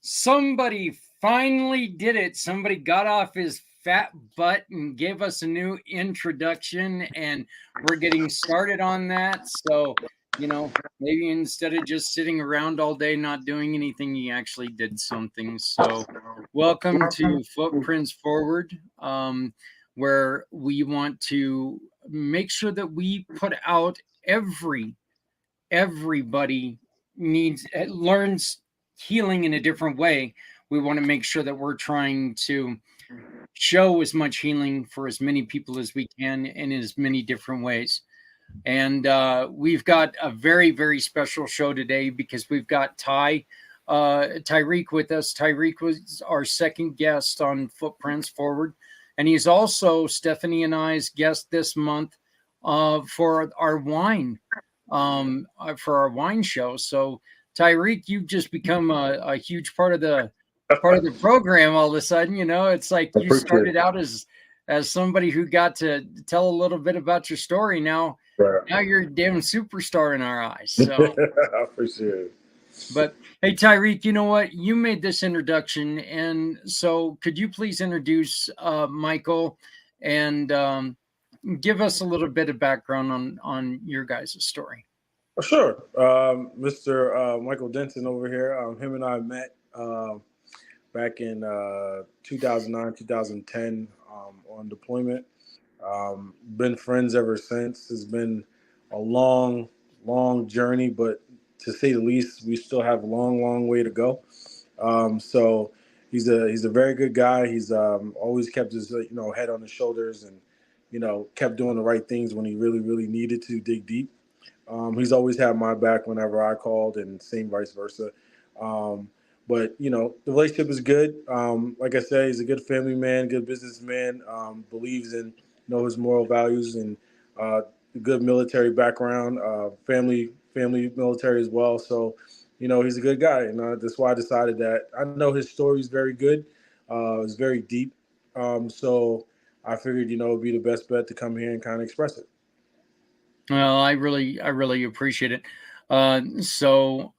Somebody finally did it. Somebody got off his fat butt and gave us a new introduction, and we're getting started on that. So, maybe instead of just sitting around all day not doing anything, he actually did something. So, welcome to Footprints Forward, where we want to make sure that we put out everybody learns healing in a different way. We want to make sure that we're trying to show as much healing for as many people as we can in as many different ways. And we've got a very, very special show today because we've got Tyreek with us. Tyreek was our second guest on Footprints Forward. And he's also Stephanie and I's guest this month for our wine show. So Tyreek, you've just become a huge part of the program all of a sudden. It's like you started out as somebody who got to tell a little bit about your story. Now you're a damn superstar in our eyes. So I appreciate it. But hey, Tyreek, you know what? You made this introduction, and so could you please introduce Michael and give us a little bit of background on your guys' story? Sure. Mr. Michael Denton over here, him and I met back in 2009, 2010 on deployment. Been friends ever since. It's been a long, long journey, but to say the least, we still have a long, long way to go. So he's a very good guy. He's always kept his head on his shoulders and kept doing the right things when he really, really needed to dig deep. He's always had my back whenever I called, and same vice versa. But the relationship is good. Like I said, he's a good family man, good businessman. Believes in his moral values and good military background, family military as well. So he's a good guy, and that's why I decided that. I know his story is very good. It's very deep. So I figured it'd be the best bet to come here and kind of express it. Well, I really appreciate it. So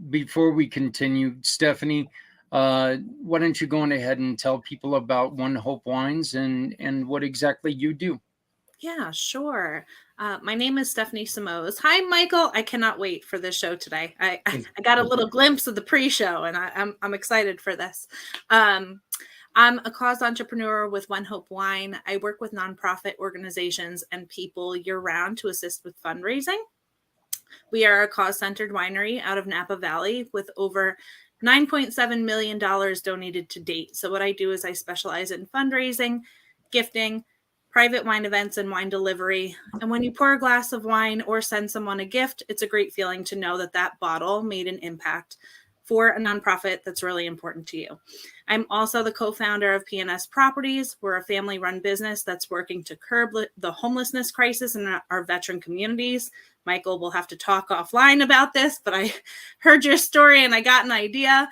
before we continue, Stephanie, why don't you go on ahead and tell people about One Hope Wines and what exactly you do? Yeah, sure. My name is Stephanie Simoes. Hi, Michael. I cannot wait for this show today. I got a little glimpse of the pre-show, and I'm excited for this. I'm a cause entrepreneur with One Hope Wine. I work with nonprofit organizations and people year-round to assist with fundraising. We are a cause-centered winery out of Napa Valley with over $9.7 million donated to date. So what I do is I specialize in fundraising, gifting, private wine events, and wine delivery. And when you pour a glass of wine or send someone a gift, it's a great feeling to know that bottle made an impact for a nonprofit that's really important to you. I'm also the co-founder of PNS Properties. We're a family-run business that's working to curb the homelessness crisis in our veteran communities. Michael will have to talk offline about this, but I heard your story and I got an idea.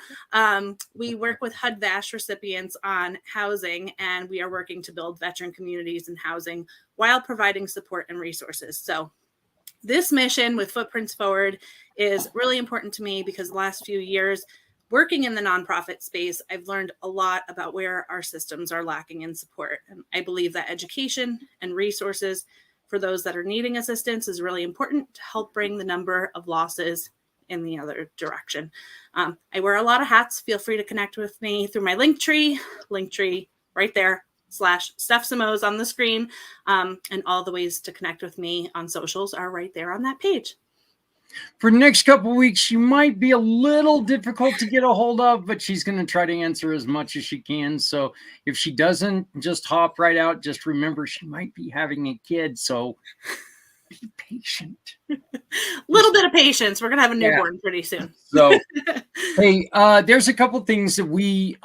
We work with HUD-VASH recipients on housing, and we are working to build veteran communities and housing while providing support and resources. So this mission with Footprints Forward is really important to me because the last few years working in the nonprofit space, I've learned a lot about where our systems are lacking in support. And I believe that education and resources for those that are needing assistance is really important to help bring the number of losses in the other direction. I wear a lot of hats. Feel free to connect with me through my Linktree right there, /Steph Simoes on the screen. And all the ways to connect with me on socials are right there on that page. For the next couple of weeks, she might be a little difficult to get a hold of, but she's going to try to answer as much as she can. So if she doesn't, just hop right out. Just remember, she might be having a kid. So be patient. Little bit of patience. We're gonna have a Yeah. newborn pretty soon. So, hey, there's a couple things that we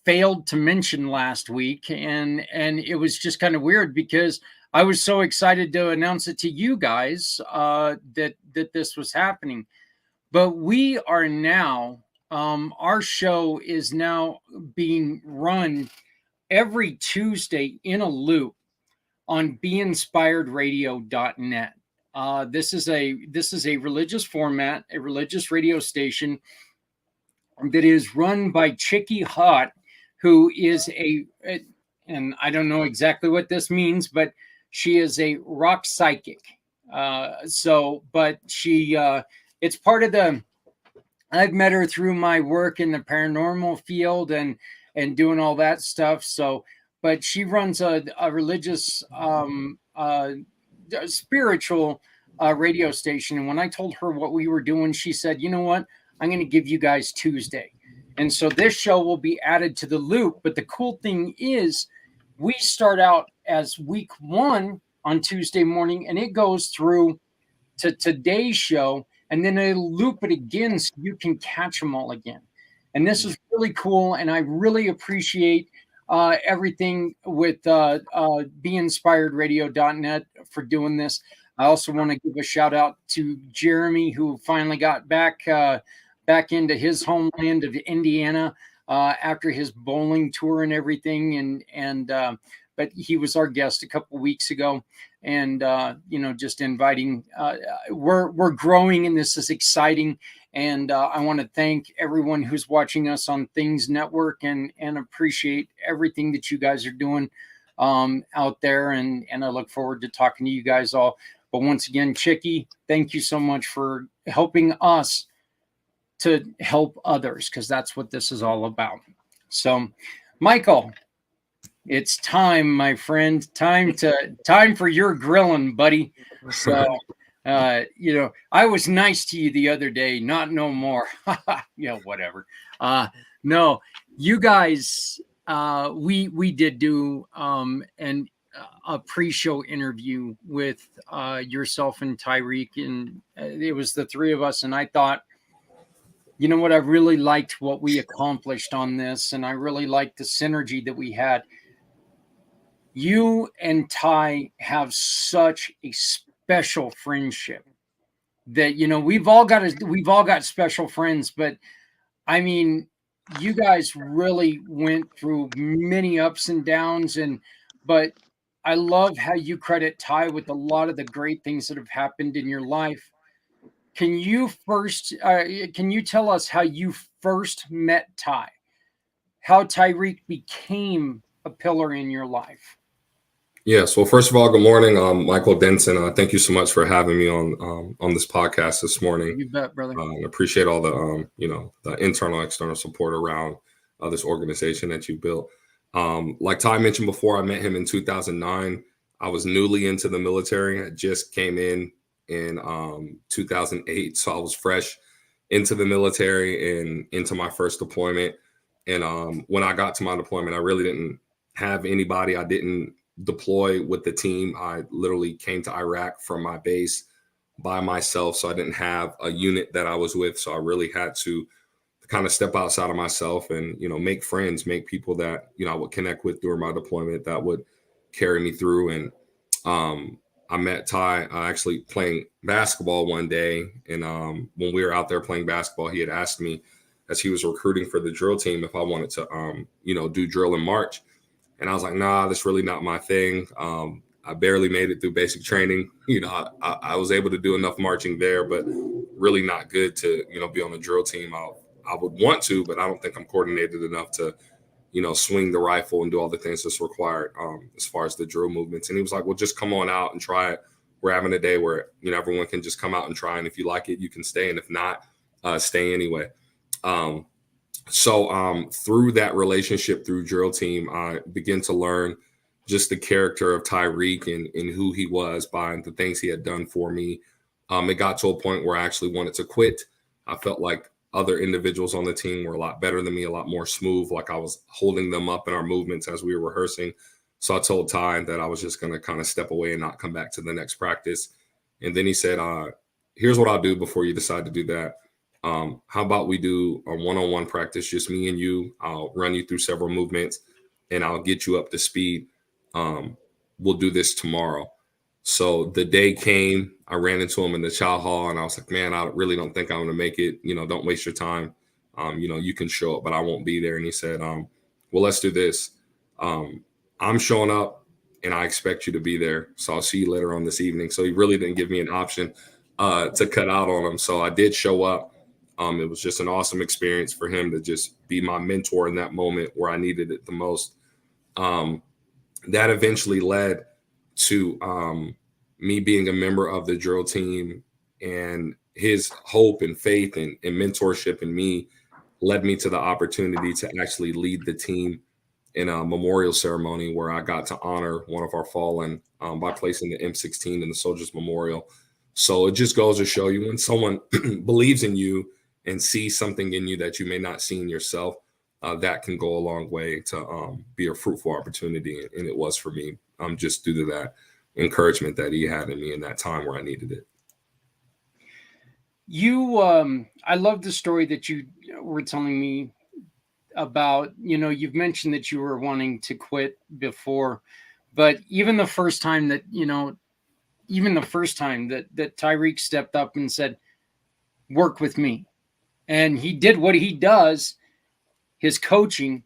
failed to mention last week, and it was just kind of weird because I was so excited to announce it to you guys that this was happening. But we are now, our show is now being run every Tuesday in a loop on beinspiredradio.net. This is a religious format, a religious radio station that is run by Chicky Hot, who is and I don't know exactly what this means, but she is a rock psychic. But she, it's part of I've met her through my work in the paranormal field and doing all that stuff. So, but she runs a religious, spiritual radio station. And when I told her what we were doing, she said, "You know what? I'm going to give you guys Tuesday." And so this show will be added to the loop. But the cool thing is we start out as week 1 on Tuesday morning, and it goes through to today's show, and then it'll loop it again so you can catch them all again. And this is really cool, and I really appreciate everything with beinspiredradio.net for doing this. I also want to give a shout out to Jeremy, who finally got back into his homeland of Indiana after his bowling tour and everything. But he was our guest a couple of weeks ago, and just inviting. We're growing, and this is exciting. And I want to thank everyone who's watching us on Things Network, and appreciate everything that you guys are doing out there. And I look forward to talking to you guys all. But once again, Chicky, thank you so much for helping us to help others, because that's what this is all about. So, Michael, it's time, my friend. Time for your grilling, buddy. So, I was nice to you the other day, not no more. Whatever. No, you guys, we did do a pre-show interview with yourself and Tyreek, and it was the three of us. And I thought, you know what, I really liked what we accomplished on this, and I really liked the synergy that we had. You and Ty have such a special friendship that, we've all got special friends, but I mean, you guys really went through many ups and downs, but I love how you credit Ty with a lot of the great things that have happened in your life. Can you tell us how you first met Ty? How Tyreek became a pillar in your life? Yes. Well, first of all, good morning, Michael Denson. Thank you so much for having me on this podcast this morning. You bet, brother. I appreciate all the the internal, external support around this organization that you built. Like Ty mentioned before, I met him in 2009. I was newly into the military. I just came in 2008, so I was fresh into the military and into my first deployment. And when I got to my deployment, I really didn't have anybody. I didn't deploy with the team. I literally came to Iraq from my base by myself, so I didn't have a unit that I was with. So I really had to kind of step outside of myself and make friends, make people that I would connect with during my deployment that would carry me through. And I met Ty actually playing basketball one day, and when we were out there playing basketball, he had asked me, as he was recruiting for the drill team, if I wanted to do drill in March. And I was like, nah, that's really not my thing. I barely made it through basic training. I was able to do enough marching there, but really not good to, be on the drill team. I would want to, but I don't think I'm coordinated enough to, swing the rifle and do all the things that's required as far as the drill movements. And he was like, well, just come on out and try it. We're having a day where, everyone can just come out and try. And if you like it, you can stay. And if not, stay anyway. So through that relationship, through drill team, I began to learn just the character of Tyreek and who he was by the things he had done for me. It got to a point where I actually wanted to quit. I felt like other individuals on the team were a lot better than me, a lot more smooth, like I was holding them up in our movements as we were rehearsing. So I told Ty that I was just going to kind of step away and not come back to the next practice. And then he said, here's what I'll do before you decide to do that. How about we do a one-on-one practice, just me and you? I'll run you through several movements and I'll get you up to speed. We'll do this tomorrow. So the day came, I ran into him in the chow hall and I was like, man, I really don't think I'm going to make it. Don't waste your time. You can show up, but I won't be there. And he said, well, let's do this. I'm showing up and I expect you to be there. So I'll see you later on this evening. So he really didn't give me an option to cut out on him. So I did show up. It was just an awesome experience for him to just be my mentor in that moment where I needed it the most. That eventually led to me being a member of the drill team, and his hope and faith and mentorship in me led me to the opportunity to actually lead the team in a memorial ceremony where I got to honor one of our fallen by placing the M16 in the Soldiers Memorial. So it just goes to show you, when someone believes in you and sees something in you that you may not see in yourself, that can go a long way to be a fruitful opportunity. And it was for me, just due to that encouragement that he had in me in that time where I needed it. I love the story that you were telling me about, you've mentioned that you were wanting to quit before, but even the first time that Tyreek stepped up and said, work with me. And he did what he does, his coaching.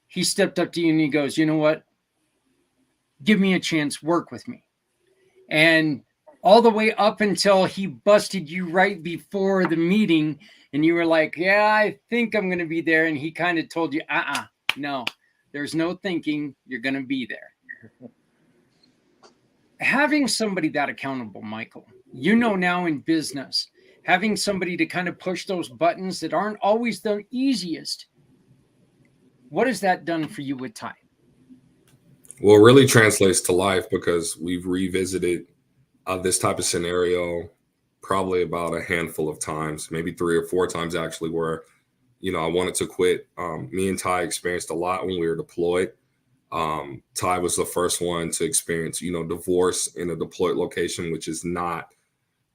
He stepped up to you and he goes, you know what? Give me a chance, work with me. And all the way up until he busted you right before the meeting and you were like, yeah, I think I'm going to be there. And he kind of told you, no, there's no thinking, you're going to be there. Having somebody that accountable, Michael, now in business, having somebody to kind of push those buttons that aren't always the easiest. What has that done for you with Ty? Well, it really translates to life, because we've revisited this type of scenario probably about a handful of times, maybe 3 or 4 times actually, where, I wanted to quit. Me and Ty experienced a lot when we were deployed. Ty was the first one to experience, divorce in a deployed location, which is not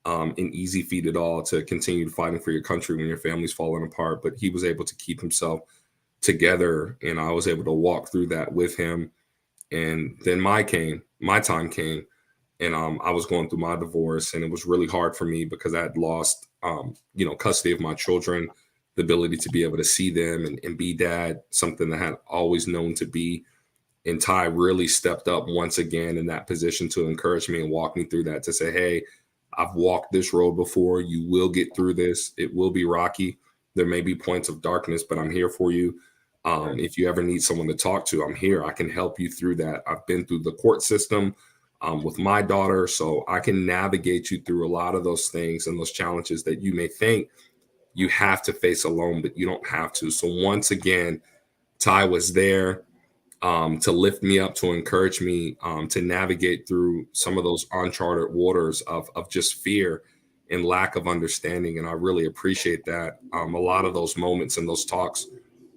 an easy feat at all, to continue fighting for your country when your family's falling apart. But he was able to keep himself together, and I was able to walk through that with him. And then my time came, and I was going through my divorce, and it was really hard for me because I had lost, custody of my children, the ability to be able to see them and be dad, something that I had always known to be. And Ty really stepped up once again in that position to encourage me and walk me through that, to say, hey, I've walked this road before. You will get through this. It will be rocky. There may be points of darkness, but I'm here for you. If you ever need someone to talk to, I'm here. I can help you through that. I've been through the court system with my daughter, so I can navigate you through a lot of those things and those challenges that you may think you have to face alone, but you don't have to. So once again, Ty was there to lift me up, to encourage me, to navigate through some of those uncharted waters of just fear and lack of understanding. And I really appreciate that. A lot of those moments and those talks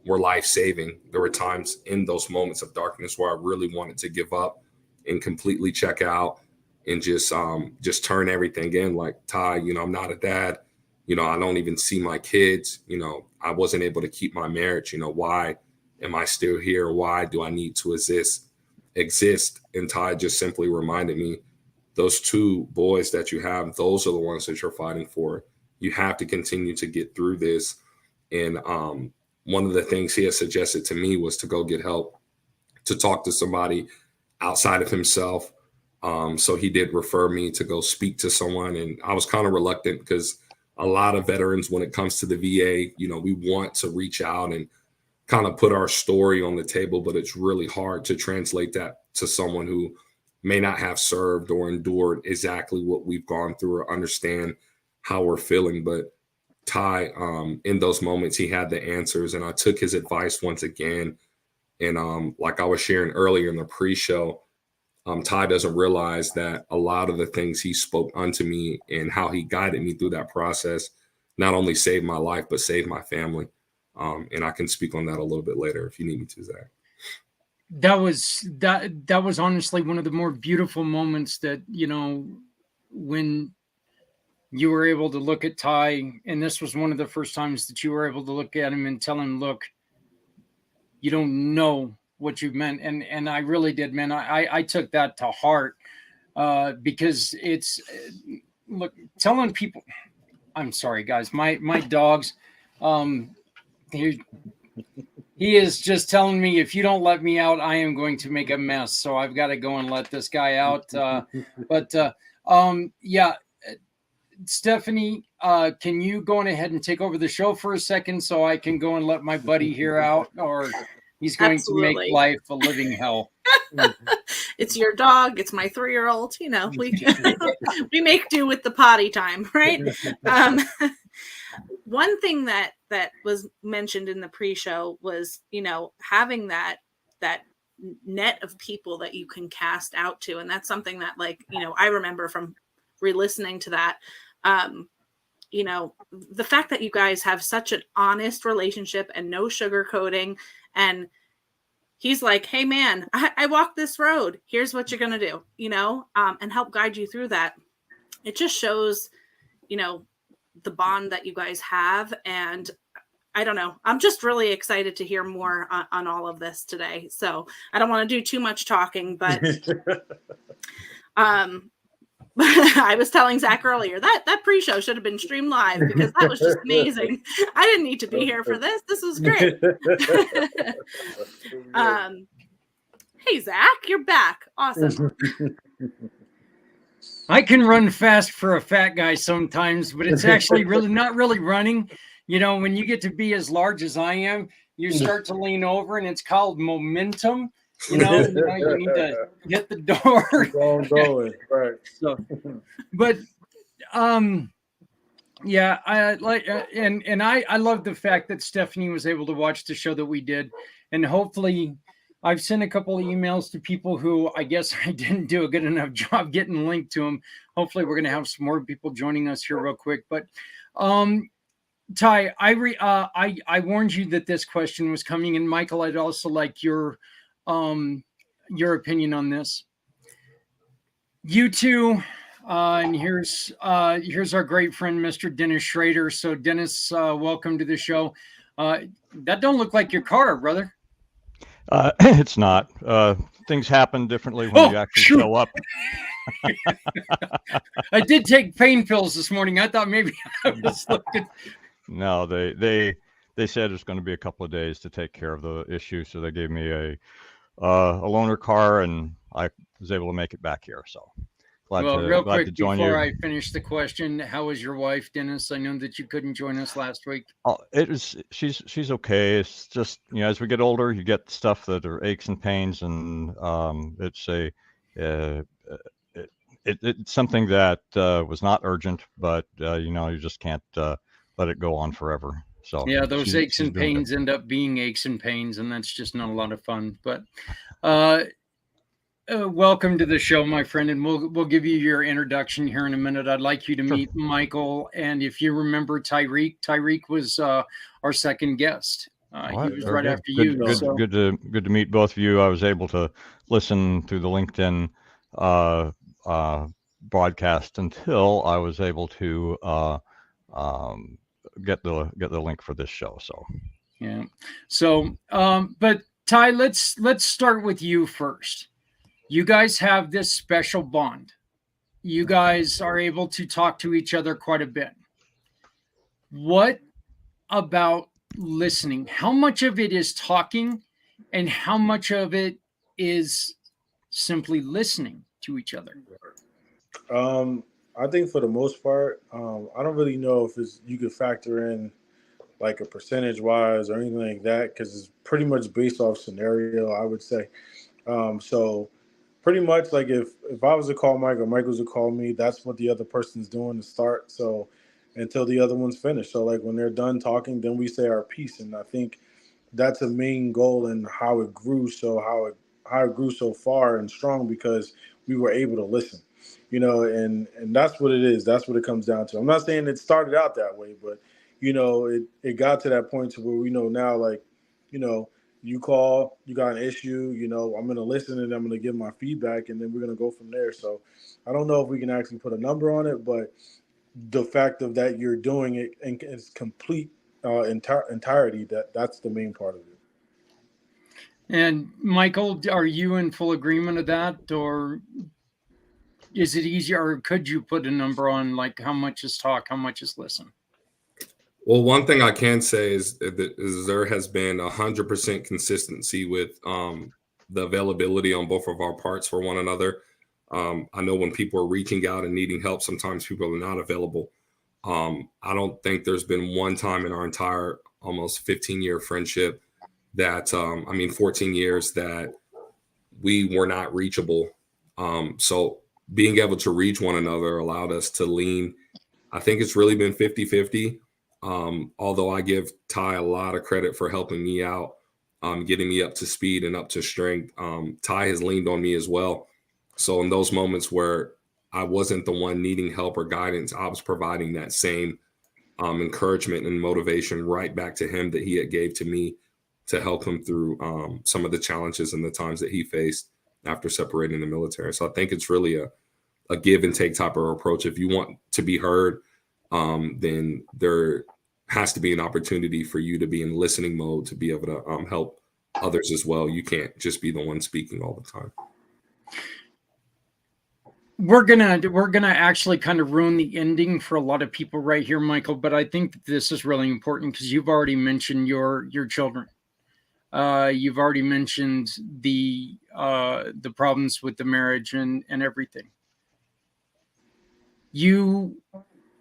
were life-saving. There were times in those moments of darkness where I really wanted to give up and completely check out and just turn everything in. Like, Ty, I'm not a dad. I don't even see my kids. I wasn't able to keep my marriage. Why am I still here? Why do I need to exist? And Ty just simply reminded me, those 2 boys that you have, those are the ones that you're fighting for. You have to continue to get through this. And one of the things he had suggested to me was to go get help, to talk to somebody outside of himself. So he did refer me to go speak to someone. And I was kind of reluctant, because a lot of veterans, when it comes to the VA, we want to reach out and kind of put our story on the table, but it's really hard to translate that to someone who may not have served or endured exactly what we've gone through or understand how we're feeling. But Ty, in those moments, he had the answers, and I took his advice once again. And like I was sharing earlier in the pre-show, Ty doesn't realize that a lot of the things he spoke unto me and how he guided me through that process not only saved my life, but saved my family. And I can speak on that a little bit later if you need me to, Zach. That was honestly one of the more beautiful moments that, when you were able to look at Ty, and this was one of the first times that you were able to look at him and tell him, look, you don't know what you meant. And I really did, man. I took that to heart because it's, look, telling people, I'm sorry, guys, my dogs, he is just telling me, if you don't let me out, I am going to make a mess. So I've got to go and let this guy out. Yeah, Stephanie, can you go on ahead and take over the show for a second so I can go and let my buddy here out, or he's going Absolutely. to make life a living hell. It's your dog. It's my 3-year-old. You know, we make do with the potty time, right? One thing that was mentioned in the pre-show was, you know, having that net of people that you can cast out to, and that's something that, like, you know, I remember from re-listening to that. You know, the fact that you guys have such an honest relationship and no sugarcoating, and he's like, hey man, I walked this road. Here's what you're going to do, you know, and help guide you through that. It just shows, you know, the bond that you guys have. And I don't know, I'm just really excited to hear more on all of this today. So I don't want to do too much talking, but I was telling Zach earlier that pre-show should have been streamed live because that was just amazing. I didn't need to be here for this. This was great. Hey, Zach, you're back. Awesome. I can run fast for a fat guy sometimes, but it's actually really not really running. You know, when you get to be as large as I am, you start to lean over, and it's called momentum. You know, you need to hit the door. Going, right. So, but yeah, I like, and I love the fact that Stephanie was able to watch the show that we did, and hopefully, I've sent a couple of emails to people who I guess I didn't do a good enough job getting linked to them. Hopefully, we're going to have some more people joining us here real quick. But Ty, I warned you that this question was coming, and Michael, I'd also like your opinion on this. You two, and here's our great friend, Mr. Dennis Schrader. So Dennis, welcome to the show. That don't look like your car, brother. It's not. Things happen differently when you actually show up. I did take pain pills this morning. I thought maybe I was looking. No, they said it's going to be a couple of days to take care of the issue, so they gave me a loaner car, and I was able to make it back here. So real quick to join before you. I finish the question, how was your wife, Dennis? I know that you couldn't join us last week. Oh, she's okay. It's just, you know, as we get older, you get stuff that are aches and pains, and it's something that was not urgent, but you know, you just can't let it go on forever. So yeah, those aches and pains end up being aches and pains, and that's just not a lot of fun. But welcome to the show, my friend, and we'll give you your introduction here in a minute. I'd like you to meet Michael, and if you remember Tyreek was our second guest. He was right after you. Good to meet both of you. I was able to listen to the LinkedIn broadcast until I was able to get the link for this show. So yeah. So but Ty, let's start with you first. You guys have this special bond. You guys are able to talk to each other quite a bit. What about listening? How much of it is talking, and how much of it is simply listening to each other? I think for the most part, I don't really know if you could factor in like a percentage wise or anything like that, because it's pretty much based off scenario, I would say. So pretty much like if I was to call Mike or Mike was to call me, that's what the other person's doing to start. So until the other one's finished. So like when they're done talking, then we say our piece. And I think that's a main goal in how it grew. So how it grew so far and strong, because we were able to listen, you know, and that's what it is. That's what it comes down to. I'm not saying it started out that way, but, you know, it got to that point to where we know now, like, you know, You call, you got an issue, I'm going to listen and I'm going to give my feedback, and then we're going to go from there. So I don't know if we can actually put a number on it, but the fact of that you're doing it in its complete entirety, that's the main part of it. And Michael, are you in full agreement of that, or is it easier, or could you put a number on like how much is talk, how much is listen? Well, one thing I can say is there has been 100% consistency with the availability on both of our parts for one another. I know when people are reaching out and needing help, sometimes people are not available. I don't think there's been one time in our entire almost 15-year friendship that, 14 years that we were not reachable. So being able to reach one another allowed us to lean. I think it's really been 50-50. Although I give Ty a lot of credit for helping me out, getting me up to speed and up to strength. Ty has leaned on me as well. So in those moments where I wasn't the one needing help or guidance, I was providing that same encouragement and motivation right back to him that he had gave to me to help him through some of the challenges and the times that he faced after separating the military. So I think it's really a give and take type of approach. If you want to be heard, then there has to be an opportunity for you to be in listening mode to be able to help others as well. You can't just be the one speaking all the time. We're gonna actually kind of ruin the ending for a lot of people right here, Michael. But I think that this is really important because you've already mentioned your children. You've already mentioned the problems with the marriage and everything. You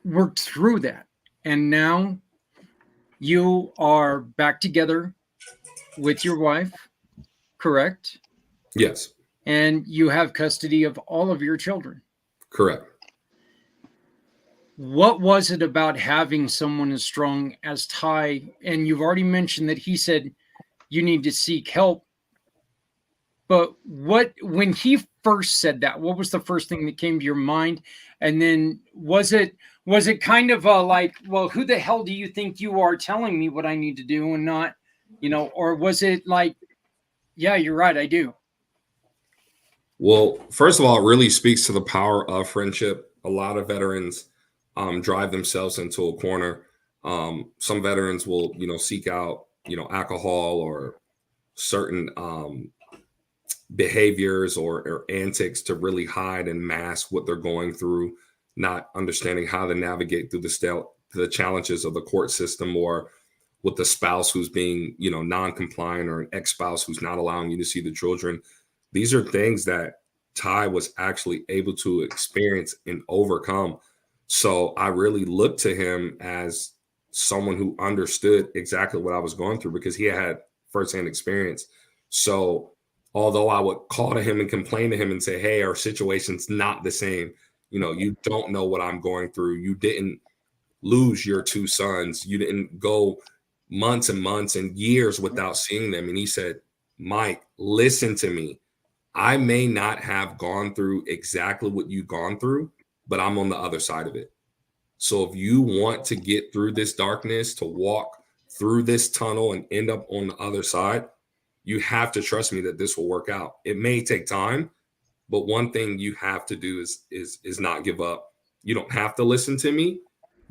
worked through that, and now you are back together with your wife, correct? Yes. And you have custody of all of your children. Correct. What was it about having someone as strong as Ty? And you've already mentioned that he said you need to seek help. But when he first said that, what was the first thing that came to your mind? And then was it kind of like, well, who the hell do you think you are telling me what I need to do and not, or was it like, yeah, you're right, I do? Well, first of all, it really speaks to the power of friendship. A lot of veterans drive themselves into a corner. Some veterans will, seek out, alcohol or certain behaviors or antics to really hide and mask what they're going through, not understanding how to navigate through the challenges of the court system, or with the spouse who's being, non-compliant, or an ex-spouse who's not allowing you to see the children. These are things that Ty was actually able to experience and overcome. So I really looked to him as someone who understood exactly what I was going through because he had firsthand experience. So although I would call to him and complain to him and say, hey, our situation's not the same. You don't know what I'm going through. You didn't lose your two sons. You didn't go months and months and years without seeing them. And he said, Mike, listen to me. I may not have gone through exactly what you've gone through, but I'm on the other side of it. So if you want to get through this darkness, to walk through this tunnel and end up on the other side, you have to trust me that this will work out. It may take time, but one thing you have to do is not give up. You don't have to listen to me,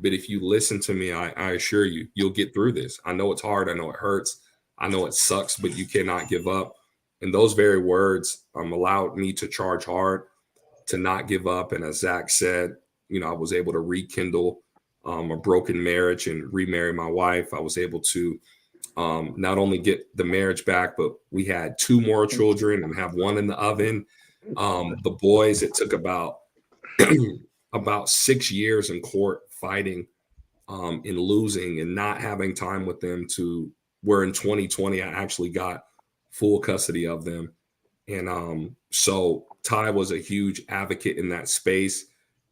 but if you listen to me, I assure you, you'll get through this. I know it's hard. I know it hurts. I know it sucks, but you cannot give up. And those very words allowed me to charge hard, to not give up. And as Zach said, I was able to rekindle a broken marriage and remarry my wife. I was able to not only get the marriage back, but we had 2 more children and have 1 in the oven. The boys, it took about 6 years in court fighting and losing and not having time with them, to where in 2020, I actually got full custody of them. And so Ty was a huge advocate in that space.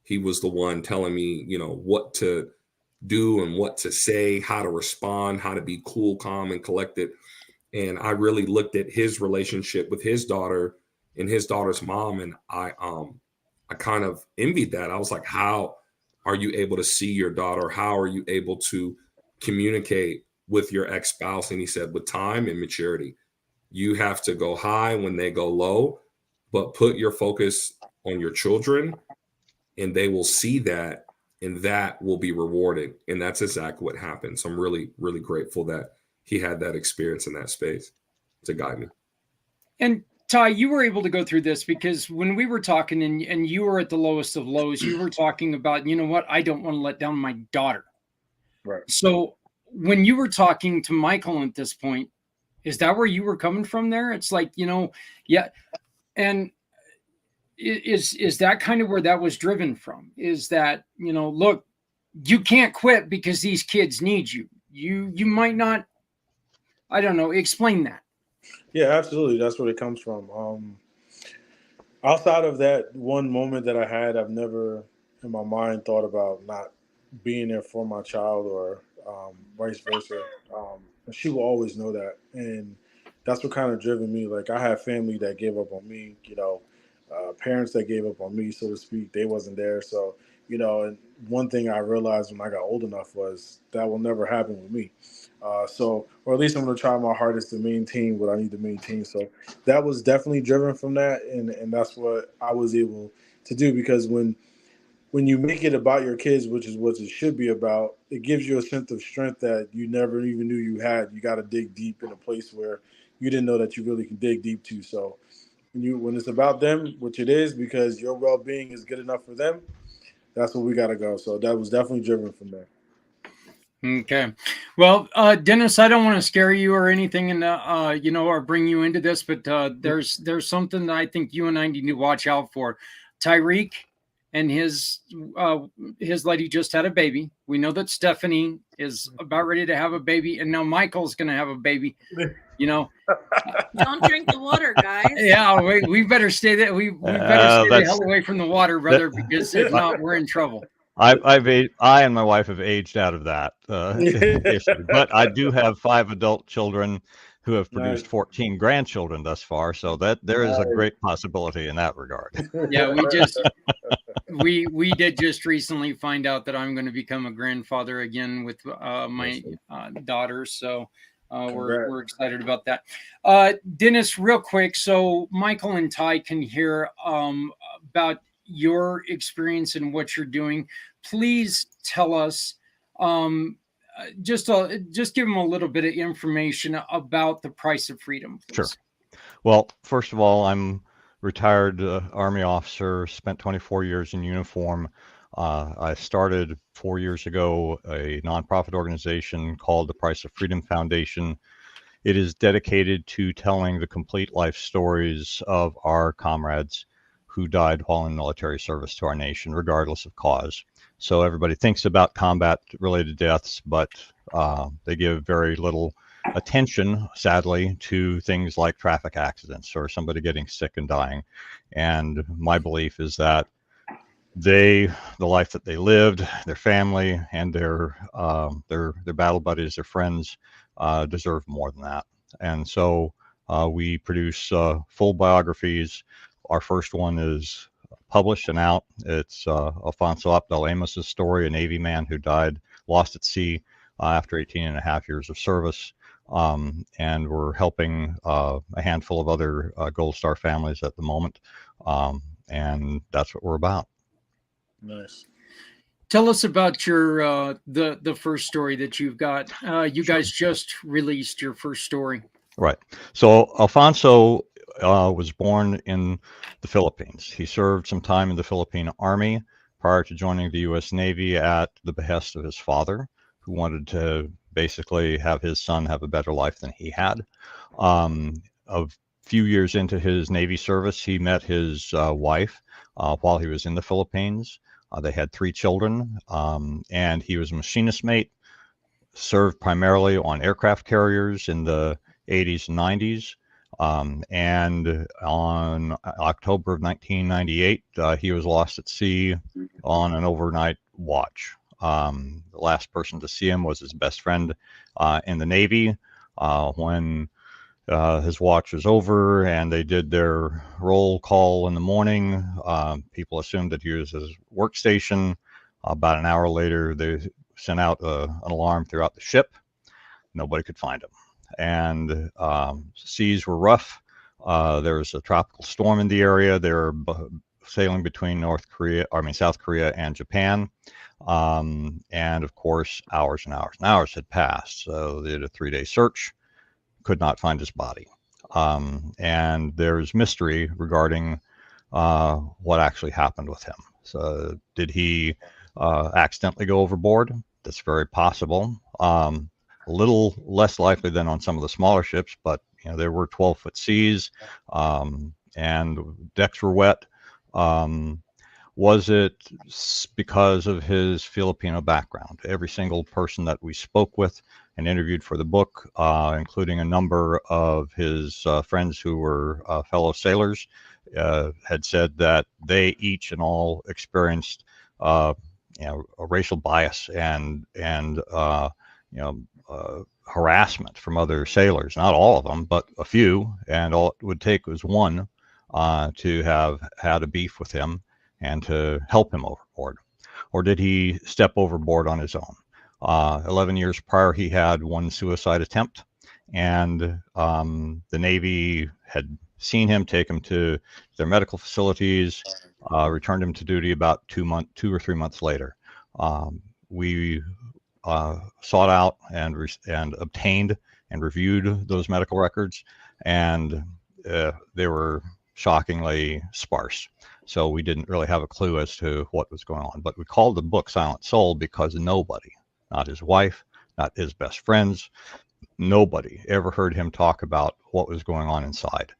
He was the one telling me, what to do and what to say, how to respond, how to be cool, calm, and collected. And I really looked at his relationship with his daughter and his daughter's mom, and I kind of envied that. I was like, how are you able to see your daughter? How are you able to communicate with your ex-spouse? And he said, with time and maturity. You have to go high when they go low, but put your focus on your children, and they will see that, and that will be rewarded. And that's exactly what happened. So I'm really, really grateful that he had that experience in that space to guide me. And Ty, you were able to go through this because when we were talking and you were at the lowest of lows, you were talking about, you know what, I don't want to let down my daughter. Right. So when you were talking to Michael at this point, is that where you were coming from there? It's like, you know, yeah. And is that kind of where that was driven from? Is that, you know, look, you can't quit because these kids need you. You might not, I don't know, explain that. Yeah, absolutely. That's where it comes from. Outside of that one moment that I had, I've never in my mind thought about not being there for my child or vice versa. And she will always know that. And that's what kind of driven me. Like, I have family that gave up on me, you know, parents that gave up on me, so to speak. They wasn't there. So, you know, and one thing I realized when I got old enough was that will never happen with me. Or at least I'm going to try my hardest to maintain what I need to maintain. So that was definitely driven from that. And that's what I was able to do, because when you make it about your kids, which is what it should be about, it gives you a sense of strength that you never even knew you had. You got to dig deep in a place where you didn't know that you really can dig deep to. So when it's about them, which it is, because your well-being is good enough for them, that's where we got to go. So that was definitely driven from there. Okay. Well, Dennis, I don't want to scare you or anything and, you know, or bring you into this, but there's something that I think you and I need to watch out for. Tyreek and his lady just had a baby. We know that Stephanie is about ready to have a baby, and now Michael's going to have a baby. You know, Don't drink the water, guys. yeah, we better stay there. We better stay the hell away from the water, brother, because if not, we're in trouble. I and my wife have aged out of that issue, but I do have 5 adult children who have produced 14 grandchildren thus far, so that there is a great possibility in that regard. Yeah, we did just recently find out that I'm going to become a grandfather again with my daughter, so we're excited about that. Dennis, real quick, so Michael and Ty can hear about your experience and what you're doing. Please tell us, just give them a little bit of information about the Price of Freedom, please. Sure. Well, first of all, I'm retired Army officer, spent 24 years in uniform. I started 4 years ago a nonprofit organization called the Price of Freedom Foundation. It is dedicated to telling the complete life stories of our comrades who died while in military service to our nation, regardless of cause. So everybody thinks about combat-related deaths, but they give very little attention, sadly, to things like traffic accidents or somebody getting sick and dying. And my belief is that the life that they lived, their family, and their battle buddies, their friends, deserve more than that. And so we produce full biographies. Our first one is published and out. It's Alfonso Abdel Amos's story, a Navy man who died, lost at sea after 18 and a half years of service. And we're helping a handful of other Gold Star families at the moment. And that's what we're about. Nice. Tell us about your the first story that you've got. You guys just released your first story. Right. So Alfonso was born in the Philippines. He served some time in the Philippine Army prior to joining the U.S. Navy at the behest of his father, who wanted to basically have his son have a better life than he had. A few years into his Navy service, he met his wife while he was in the Philippines. They had 3 children, and he was a machinist mate, served primarily on aircraft carriers in the 80s and 90s. And on October of 1998, he was lost at sea on an overnight watch. The last person to see him was his best friend in the Navy. When his watch was over and they did their roll call in the morning, people assumed that he was at his workstation. About an hour later, they sent out an alarm throughout the ship. Nobody could find him. and seas were rough. There was a tropical storm in the area. They were sailing between South Korea and Japan. And of course, hours and hours and hours had passed. So they did a 3-day search, could not find his body. And there's mystery regarding what actually happened with him. So did he accidentally go overboard? That's very possible. A little less likely than on some of the smaller ships, but there were 12-foot seas, and decks were wet. Was it because of his Filipino background? Every single person that we spoke with and interviewed for the book, including a number of his friends who were fellow sailors, had said that they each and all experienced a racial bias and harassment from other sailors. Not all of them, but a few, and all it would take was one to have had a beef with him and to help him overboard. Or did he step overboard on his own? 11 years prior, he had one suicide attempt, and the Navy had seen him, take him to their medical facilities, returned him to duty about 2 or 3 months later. We sought out and obtained and reviewed those medical records, and they were shockingly sparse. So we didn't really have a clue as to what was going on. But we called the book Silent Soul because nobody, not his wife, not his best friends, nobody ever heard him talk about what was going on inside.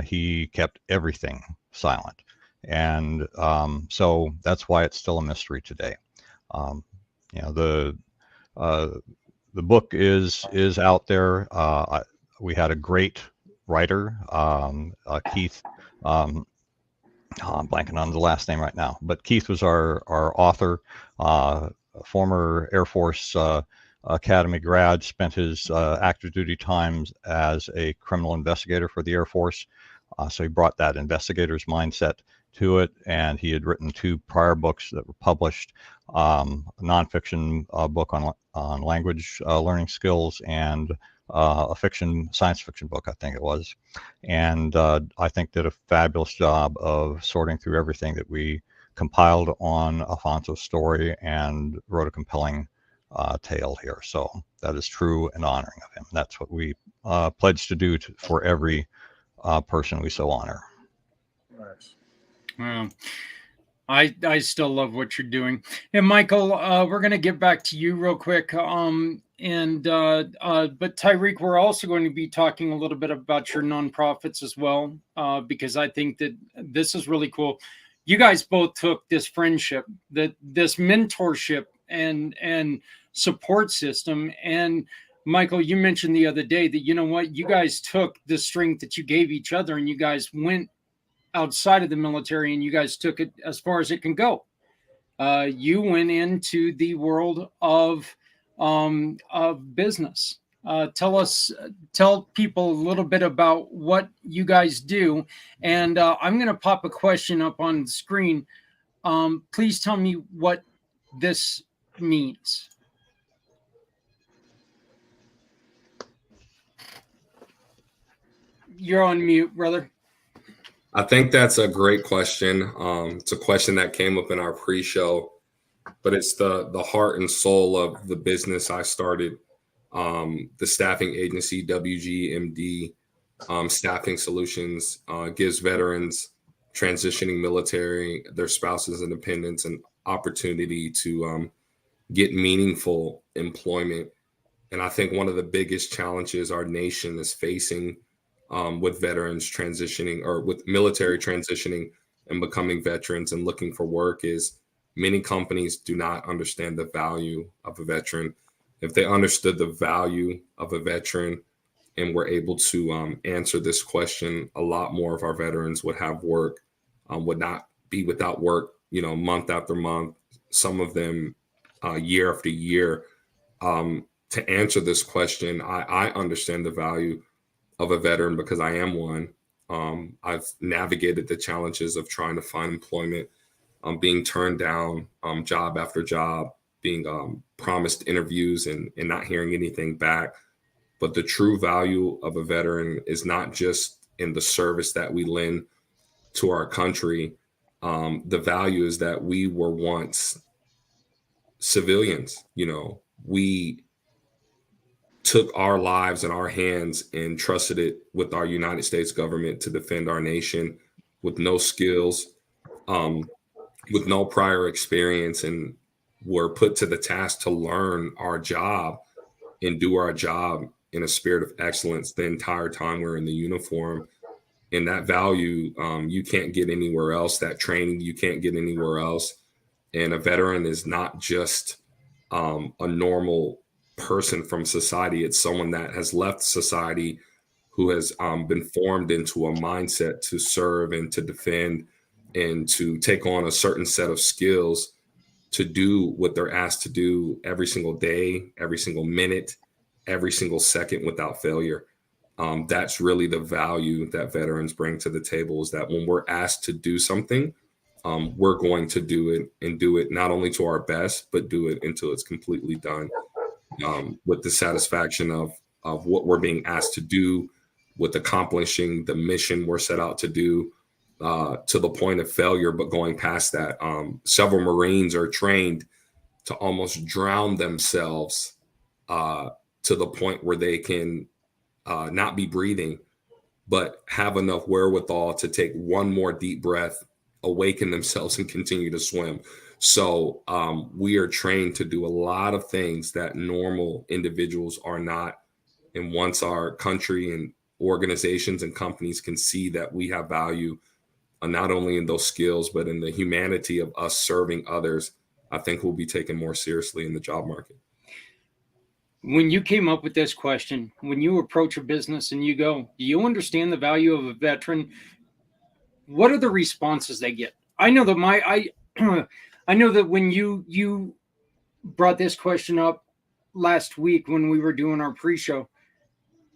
He kept everything silent. And so that's why it's still a mystery today. The book is out there. We had a great writer, Keith. I'm blanking on the last name right now, but Keith was our author, former Air Force Academy grad, spent his active duty times as a criminal investigator for the Air Force. So he brought that investigator's mindset to it, and he had written 2 prior books that were published, a nonfiction book on language learning skills, and a science fiction book, I think it was. And I think did a fabulous job of sorting through everything that we compiled on Alfonso's story and wrote a compelling tale here. So that is true and honoring of him. That's what we pledge to do for every person we so honor. Nice. Wow. I still love what you're doing. And Michael, we're going to get back to you real quick. But Tyreek, we're also going to be talking a little bit about your nonprofits as well, because I think that this is really cool. You guys both took this friendship, this mentorship and support system. And Michael, you mentioned the other day that, you guys took the strength that you gave each other and you guys went outside of the military and you guys took it as far as it can go. You went into the world of business. Tell people a little bit about what you guys do. And I'm going to pop a question up on the screen. Please tell me what this means. You're on mute, brother. I think that's a great question. It's a question that came up in our pre-show, but it's the heart and soul of the business I started. The staffing agency, WGMD Staffing Solutions, gives veterans transitioning military, their spouses and dependents, an opportunity to get meaningful employment. And I think one of the biggest challenges our nation is facing with veterans transitioning or with military transitioning and becoming veterans and looking for work is many companies do not understand the value of a veteran. If they understood the value of a veteran and were able to answer this question, a lot more of our veterans would have work, would not be without work, month after month, some of them year after year. To answer this question, I understand the value of a veteran because I am one. I've navigated the challenges of trying to find employment, being turned down job after job, being promised interviews and not hearing anything back. But the true value of a veteran is not just in the service that we lend to our country. The value is that we were once civilians. We took our lives in our hands and trusted it with our United States government to defend our nation with no skills, with no prior experience, and were put to the task to learn our job and do our job in a spirit of excellence the entire time we're in the uniform. And that value, you can't get anywhere else. That training, you can't get anywhere else. And a veteran is not just a normal person from society. It's someone that has left society, who has been formed into a mindset to serve and to defend and to take on a certain set of skills to do what they're asked to do every single day, every single minute, every single second without failure. That's really the value that veterans bring to the table, is that when we're asked to do something, we're going to do it, and do it not only to our best, but do it until it's completely done, with the satisfaction of what we're being asked to do, with accomplishing the mission we're set out to do, to the point of failure, but going past that. Several Marines are trained to almost drown themselves to the point where they can not be breathing, but have enough wherewithal to take one more deep breath, awaken themselves, and continue to swim. So we are trained to do a lot of things that normal individuals are not. And once our country and organizations and companies can see that we have value, not only in those skills, but in the humanity of us serving others, I think we'll be taken more seriously in the job market. When you came up with this question, when you approach a business and you go, do you understand the value of a veteran? What are the responses they get? I know that I know that when you brought this question up last week when we were doing our pre-show,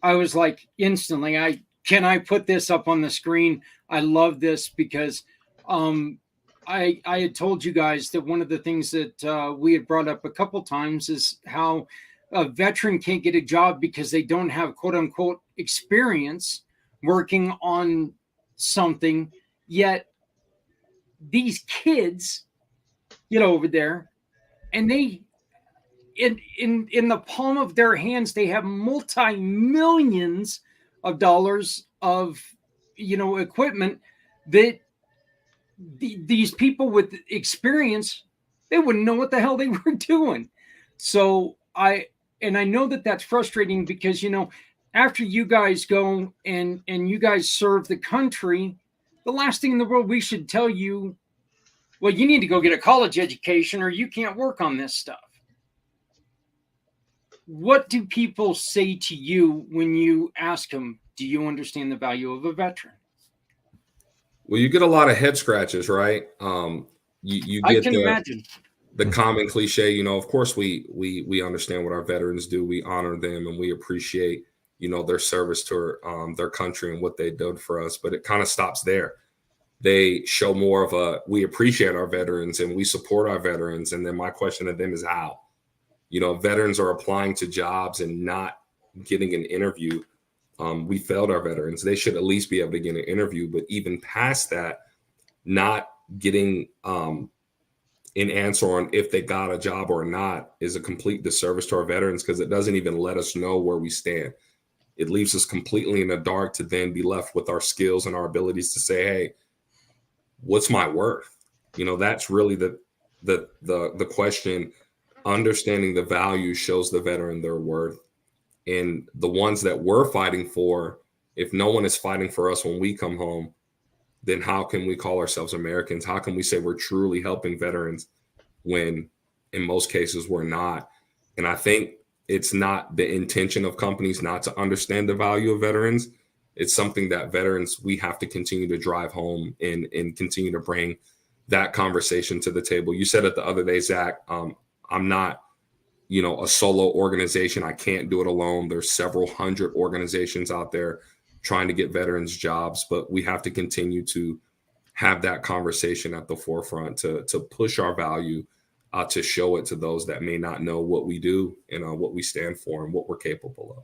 I was like, instantly, can I put this up on the screen? I love this because I had told you guys that one of the things that we had brought up a couple times is how a veteran can't get a job because they don't have quote unquote experience working on something. Yet these kids get over there and they in the palm of their hands, they have multi-millions of dollars of equipment that these people with experience, they wouldn't know what the hell they were doing. So I know that that's frustrating because after you guys go and you guys serve the country, the last thing in the world we should tell you, well, you need to go get a college education or you can't work on this stuff. What do people say to you when you ask them, do you understand the value of a veteran? Well, you get a lot of head scratches, right? You get I can imagine the common cliche, of course we understand what our veterans do. We honor them and we appreciate, their service to their country and what they did for us. But it kind of stops there. They show more of we appreciate our veterans and we support our veterans. And then my question to them is how? Veterans are applying to jobs and not getting an interview. We failed our veterans. They should at least be able to get an interview. But even past that, not getting an answer on if they got a job or not is a complete disservice to our veterans, because it doesn't even let us know where we stand. It leaves us completely in the dark to then be left with our skills and our abilities to say, hey, what's my worth? That's really the question. Understanding the value shows the veteran their worth. And the ones that we're fighting for, if no one is fighting for us when we come home, then how can we call ourselves Americans? How can we say we're truly helping veterans when in most cases we're not? And I think it's not the intention of companies not to understand the value of veterans. It's something that veterans, we have to continue to drive home and continue to bring that conversation to the table. You said it the other day, Zach, I'm not, a solo organization. I can't do it alone. There's several hundred organizations out there trying to get veterans jobs, but we have to continue to have that conversation at the forefront to push our value, to show it to those that may not know what we do and what we stand for and what we're capable of.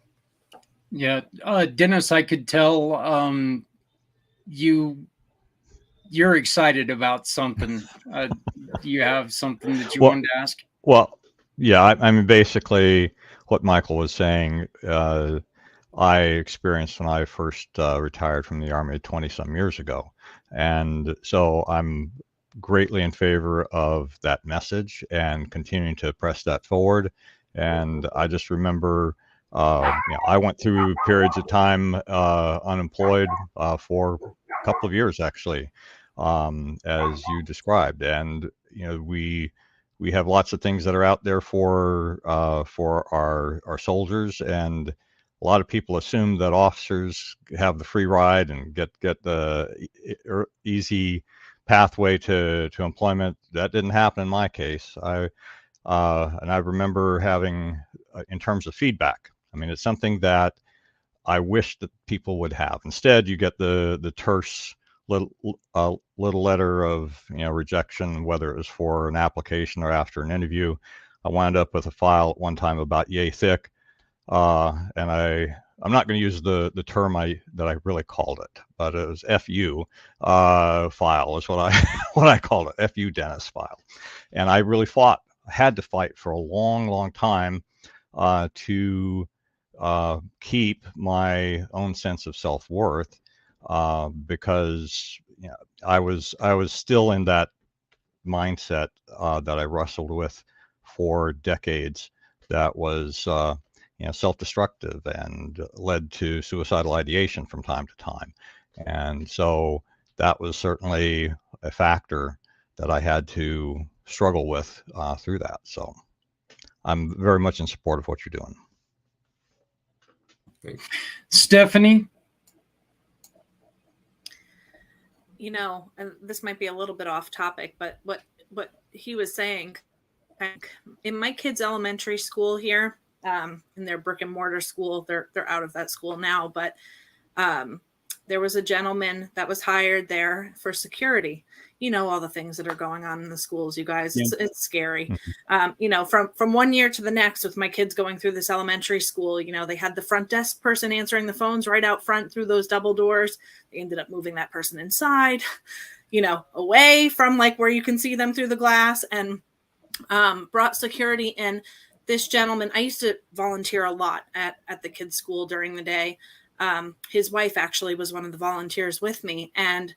Yeah, Dennis, I could tell you're excited about something. Do you have something that you Well, wanted to ask? well, yeah. I mean, basically, what Michael was saying, I experienced when I first retired from the Army 20 some years ago, and so I'm greatly in favor of that message and continuing to press that forward. And I just remember, I went through periods of time unemployed for a couple of years actually, as you described, and we have lots of things that are out there for our soldiers, and a lot of people assume that officers have the free ride and get the easy pathway to employment. That didn't happen in my case. And I remember having, in terms of feedback, I mean, it's something that I wish that people would have. Instead, you get the terse little letter of rejection, whether it was for an application or after an interview. I wound up with a file at one time about yay thick, and I'm not going to use the term that I really called it, but it was FU file is what I what I called it, FU Dennis file, and I really had to fight for a long time to keep my own sense of self-worth, because I was still in that mindset that I wrestled with for decades, that was self-destructive and led to suicidal ideation from time to time. And so that was certainly a factor that I had to struggle with through that. So I'm very much in support of what you're doing. Thanks. Stephanie? And this might be a little bit off topic, but what he was saying, in my kids' elementary school here, in their brick and mortar school, they're out of that school now, but there was a gentleman that was hired there for security. All the things that are going on in the schools, you guys, Yeah. it's scary. From one year to the next, with my kids going through this elementary school, they had the front desk person answering the phones right out front through those double doors. They ended up moving that person inside, away from like where you can see them through the glass, and brought security in. This gentleman, I used to volunteer a lot at the kids' school during the day. His wife actually was one of the volunteers with me, and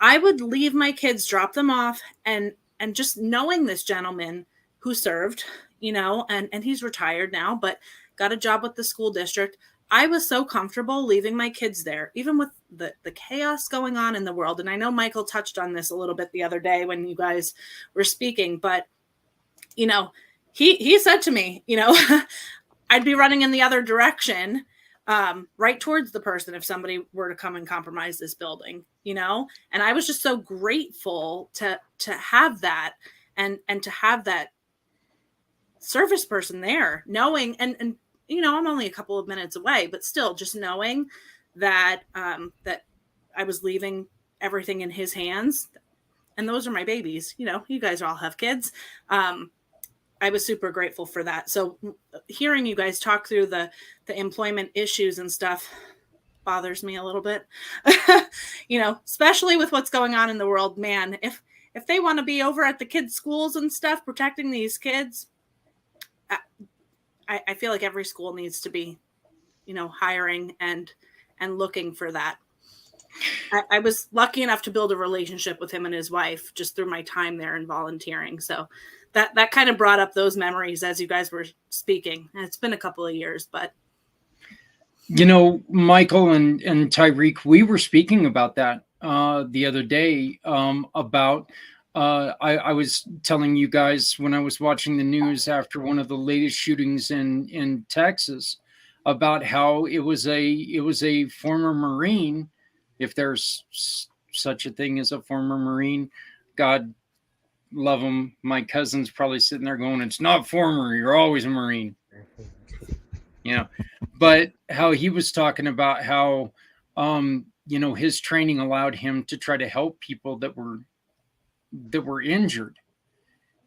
I would leave my kids, drop them off, and just knowing this gentleman who served, and he's retired now, but got a job with the school district. I was so comfortable leaving my kids there, even with the chaos going on in the world. And I know Michael touched on this a little bit the other day when you guys were speaking, but he said to me, I'd be running in the other direction, right towards the person if somebody were to come and compromise this building, and I was just so grateful to have that and to have that service person there, knowing, and I'm only a couple of minutes away, but still just knowing that that I was leaving everything in his hands. And those are my babies. You guys all have kids. I was super grateful for that. So hearing you guys talk through the employment issues and stuff bothers me a little bit, especially with what's going on in the world, man. If they want to be over at the kids' schools and stuff, protecting these kids, I feel like every school needs to be, hiring and looking for that. I was lucky enough to build a relationship with him and his wife just through my time there and volunteering. So that kind of brought up those memories as you guys were speaking. And it's been a couple of years, but. Michael and Tyreek, we were speaking about that the other day, about I was telling you guys when I was watching the news after one of the latest shootings in Texas, about how it was a former Marine, if there's such a thing as a former Marine. God love him. My cousin's probably sitting there going, "It's not former, you're always a Marine." But how he was talking about how his training allowed him to try to help people that were injured.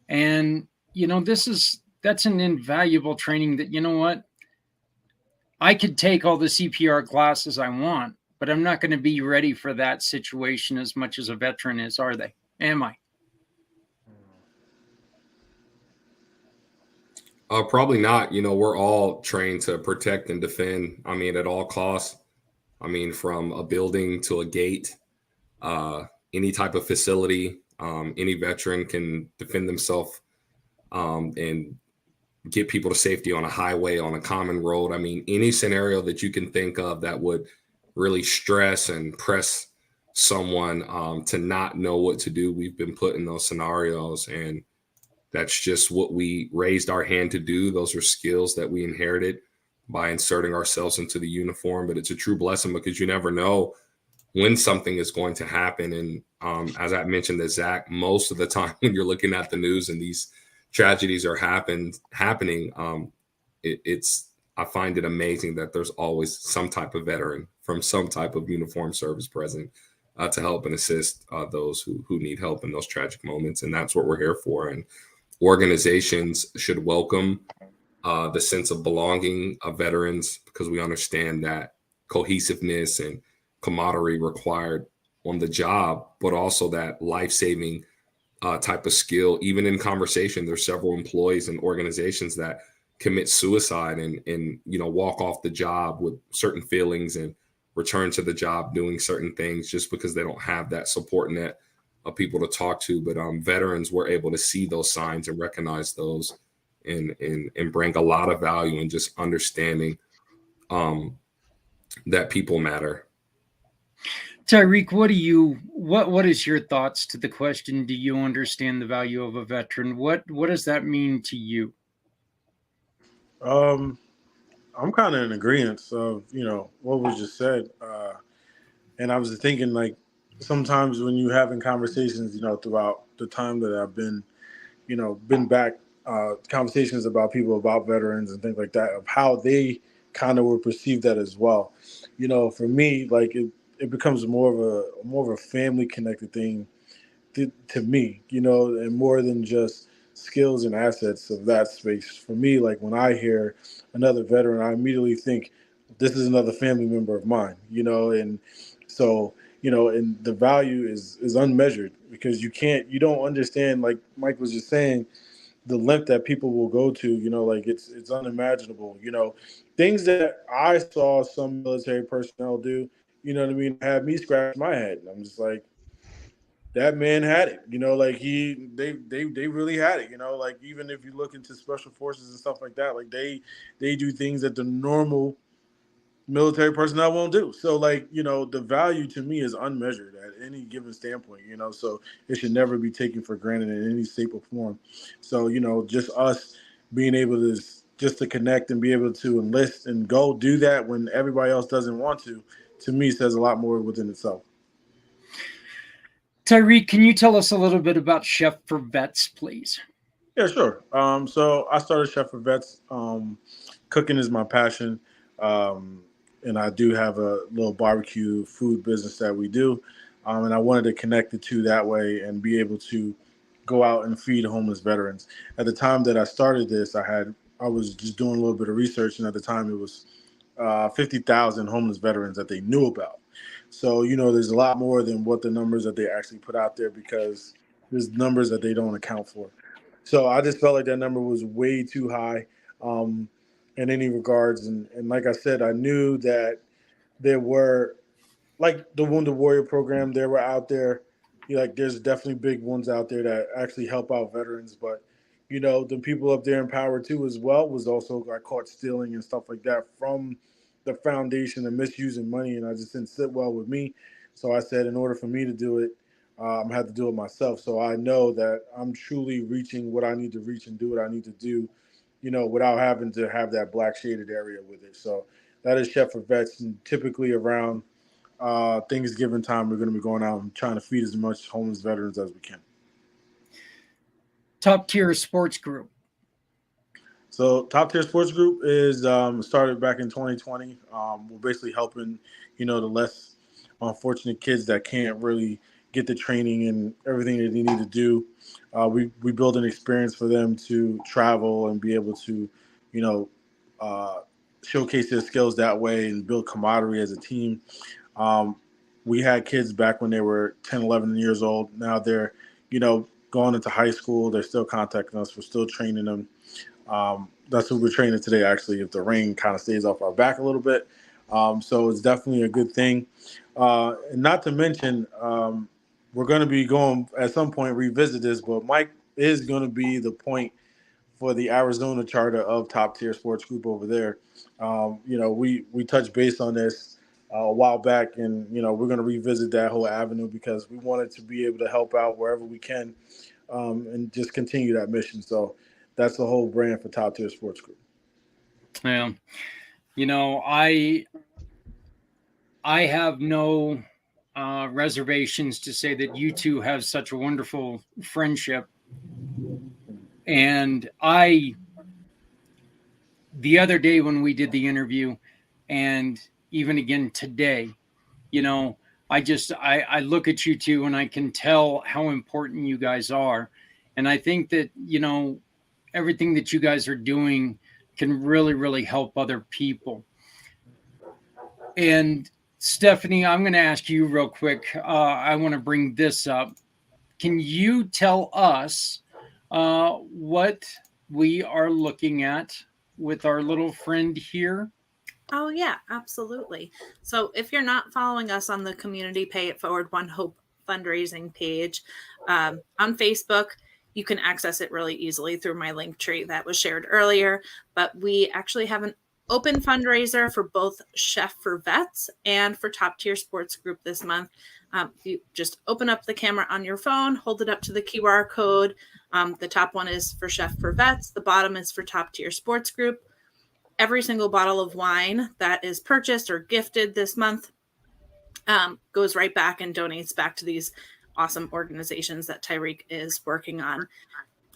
And that's an invaluable training that, I could take all the CPR classes I want, but I'm not going to be ready for that situation as much as a veteran is, are they? Am I? Probably not. You know, we're all trained to protect and defend. I mean, at all costs. I mean, from a building to a gate, any type of facility, any veteran can defend themselves and get people to safety on a highway, on a common road. I mean, any scenario that you can think of that would really stress and press someone to not know what to do. We've been put in those scenarios, and that's just what we raised our hand to do. Those are skills that we inherited by inserting ourselves into the uniform. But it's a true blessing because you never know when something is going to happen. And as I mentioned to Zach, most of the time when you're looking at the news and these tragedies are happening, I find it amazing that there's always some type of veteran from some type of uniformed service present to help and assist those who need help in those tragic moments. And that's what we're here for. And organizations should welcome the sense of belonging of veterans because we understand that cohesiveness and camaraderie required on the job, but also that life-saving type of skill. Even in conversation, there's several employees and organizations that commit suicide and walk off the job with certain feelings and return to the job doing certain things just because they don't have that support net of people to talk to. But veterans were able to see those signs and recognize those and bring a lot of value in just understanding that people matter. Tyreek, what is your thoughts to the question? Do you understand the value of a veteran? What does that mean to you? I'm kind of in agreement of what was just said, and I was thinking like sometimes when you having conversations, throughout the time that I've been back, conversations about people about veterans and things like that, of how they kind of were perceived that as well. For me, like it becomes more of a family connected thing to me, and more than just skills and assets of that space. For me, like when I hear another veteran, I immediately think this is another family member of mine, and so, and the value is unmeasured because you don't understand, like Mike was just saying, the length that people will go to, like it's unimaginable, things that I saw some military personnel do, you know what I mean, have me scratch my head. I'm just like, that man had it, like they really had it, like even if you look into special forces and stuff like that, like they do things that the normal military personnel won't do. So like, the value to me is unmeasured at any given standpoint, so it should never be taken for granted in any shape or form. So, just us being able to just to connect and be able to enlist and go do that when everybody else doesn't want to me says a lot more within itself. Tyreek, can you tell us a little bit about Chef for Vets, please? Yeah, sure. So I started Chef for Vets. Cooking is my passion. And I do have a little barbecue food business that we do. And I wanted to connect the two that way and be able to go out and feed homeless veterans. At the time that I started this, I was just doing a little bit of research, and at the time it was 50,000 homeless veterans that they knew about. So, there's a lot more than what the numbers that they actually put out there because there's numbers that they don't account for. So I just felt like that number was way too high in any regards. And like I said, I knew that there were, like the Wounded Warrior program, they were out there. Like there's definitely big ones out there that actually help out veterans. But, the people up there in Power 2 as well was also got caught stealing and stuff like that from the foundation and misusing money. And I just didn't sit well with me. So I said, in order for me to do it, I'm gonna have to do it myself. So I know that I'm truly reaching what I need to reach and do what I need to do, without having to have that black shaded area with it. So that is Chef for Vets, and typically around Thanksgiving time, we're going to be going out and trying to feed as much homeless veterans as we can. Top Tier Sports Group. So Top Tier Sports Group is started back in 2020. We're basically helping, the less unfortunate kids that can't really get the training and everything that they need to do. We build an experience for them to travel and be able to, showcase their skills that way and build camaraderie as a team. We had kids back when they were 10, 11 years old. Now they're, going into high school. They're still contacting us. We're still training them. That's what we're training today, actually, if the rain kind of stays off our back a little bit. So it's definitely a good thing. And not to mention, we're going to be going at some point revisit this, but Mike is going to be the point for the Arizona charter of Top Tier Sports Group over there. We touched base on this a while back, and we're going to revisit that whole avenue because we wanted to be able to help out wherever we can, and just continue that mission. So that's the whole brand for Top Tier Sports Group. Yeah, I have no reservations to say that you two have such a wonderful friendship. And the other day when we did the interview, and even again today, I look at you two and I can tell how important you guys are. And I think that, everything that you guys are doing can really, really help other people. And Stephanie, I'm going to ask you real quick. I want to bring this up. Can you tell us what we are looking at with our little friend here? Oh, yeah, absolutely. So if you're not following us on the Community Pay It Forward One Hope fundraising page on Facebook, you can access it really easily through my link tree that was shared earlier. But we actually have an open fundraiser for both Chef for Vets and for Top Tier Sports Group this month. You just open up the camera on your phone, hold it up to the QR code. The top one is for Chef for Vets. The bottom is for Top Tier Sports Group. Every single bottle of wine that is purchased or gifted this month goes right back and donates back to these awesome organizations that Tyreek is working on.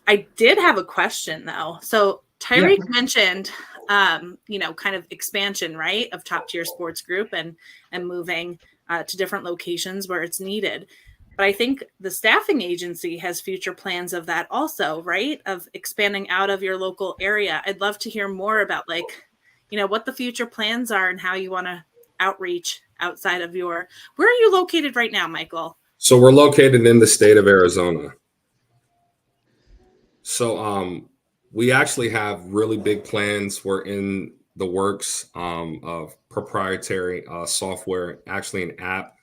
I did have a question, though. So Tyreek mentioned, kind of expansion, right, of Top Tier Sports Group and moving to different locations where it's needed. But I think the staffing agency has future plans of that also, right? Of expanding out of your local area. I'd love to hear more about what the future plans are and how you want to outreach outside of where are you located right now, Michael? So we're located in the state of Arizona. So we actually have really big plans. We're in the works of proprietary software, actually an app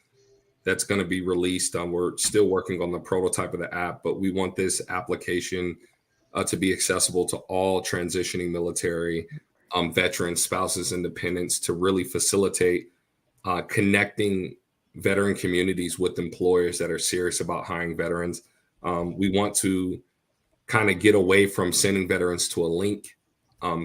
that's going to be released. We're still working on the prototype of the app, but we want this application to be accessible to all transitioning military veterans, spouses, and dependents to really facilitate connecting veteran communities with employers that are serious about hiring veterans. We want to kind of get away from sending veterans to a link,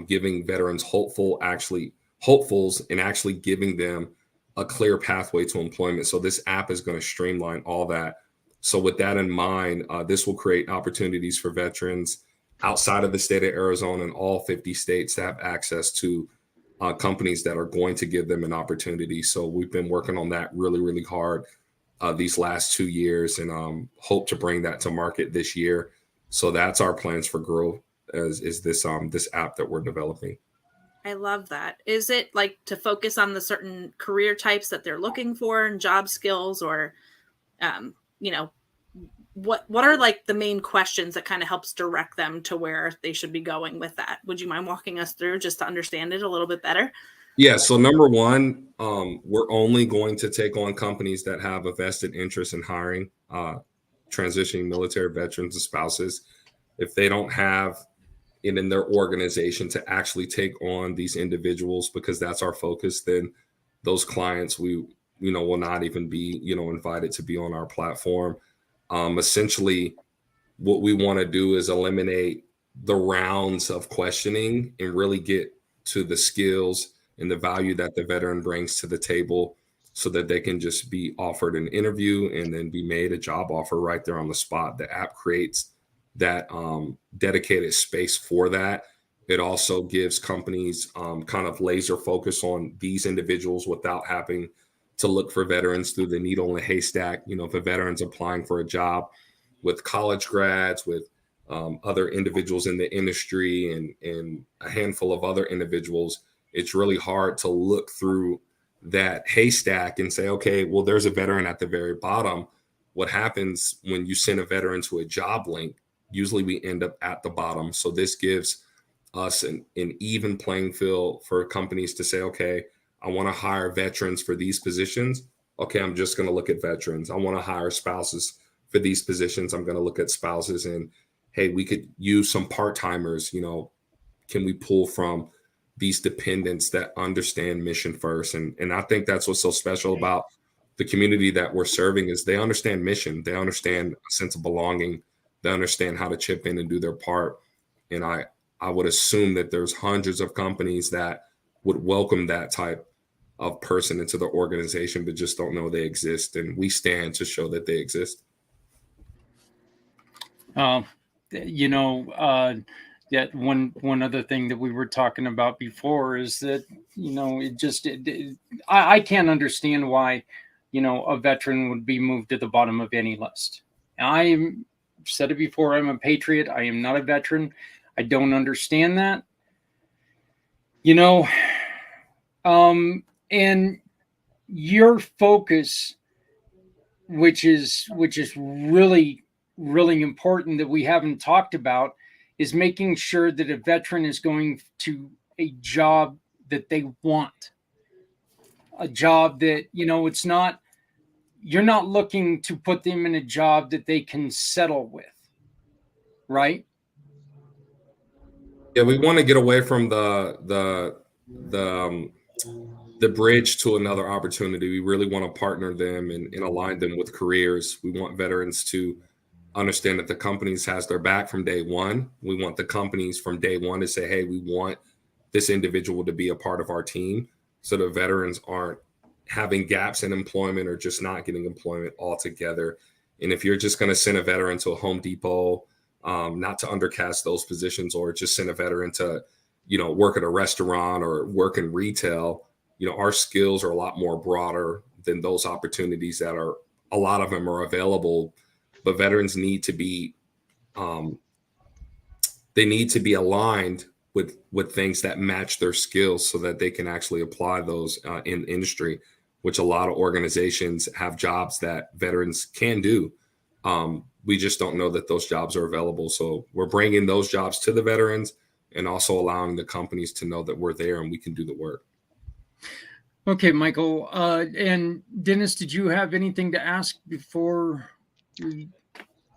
giving veterans hopefuls and actually giving them a clear pathway to employment. So this app is going to streamline all that. So with that in mind, this will create opportunities for veterans outside of the state of Arizona and all 50 states to have access to companies that are going to give them an opportunity. So we've been working on that really, really hard these last 2 years and hope to bring that to market this year. So that's our plans for growth is this app that we're developing. I love that. Is it like to focus on the certain career types that they're looking for and job skills, or, what are like the main questions that kind of helps direct them to where they should be going with that? Would you mind walking us through just to understand it a little bit better? Yeah. So number one, we're only going to take on companies that have a vested interest in hiring transitioning military veterans and spouses. If they don't have it in their organization to actually take on these individuals, because that's our focus, then those clients will not even be invited to be on our platform. Essentially, what we want to do is eliminate the rounds of questioning and really get to the skills and the value that the veteran brings to the table, so that they can just be offered an interview and then be made a job offer right there on the spot. The app creates that dedicated space for that. It also gives companies kind of laser focus on these individuals without having to look for veterans through the needle in the haystack. If a veteran's applying for a job with college grads, with other individuals in the industry and a handful of other individuals, it's really hard to look through that haystack and say, okay, well, there's a veteran at the very bottom. What happens when you send a veteran to a job link? Usually we end up at the bottom. So this gives us an even playing field for companies to say, okay, I want to hire veterans for these positions. Okay, I'm just going to look at veterans. I want to hire spouses for these positions. I'm going to look at spouses, and hey, we could use some part-timers. You know, can we pull from these dependents that understand mission first? And I think that's what's so special about the community that we're serving is they understand mission. They understand a sense of belonging. They understand how to chip in and do their part. And I would assume that there's hundreds of companies that would welcome that type of person into the organization, but just don't know they exist. And we stand to show that they exist. You know, that one other thing that we were talking about before is that, you know, I can't understand why, you know, a veteran would be moved to the bottom of any list. I've said it before, I'm a patriot. I am not a veteran. I don't understand that. You know, and your focus, which is really, really important that we haven't talked about, is making sure that a veteran is going to a job that they want, a job that, you know, it's not, you're not looking to put them in a job that they can settle with, right? Yeah, we want to get away from the bridge to another opportunity. We really want to partner them and align them with careers. We want veterans to understand that the companies has their back from day one. We want the companies from day one to say, hey, we want this individual to be a part of our team, so the veterans aren't having gaps in employment or just not getting employment altogether. And if you're just going to send a veteran to a Home Depot, not to undercast those positions, or just send a veteran to, you know, work at a restaurant or work in retail, you know, our skills are a lot more broader than those opportunities that are, a lot of them are available, but veterans need to be, they need to be aligned with things that match their skills so that they can actually apply those in industry, which a lot of organizations have jobs that veterans can do. We just don't know that those jobs are available. So we're bringing those jobs to the veterans and also allowing the companies to know that we're there and we can do the work. Okay, Michael. And Dennis, did you have anything to ask before?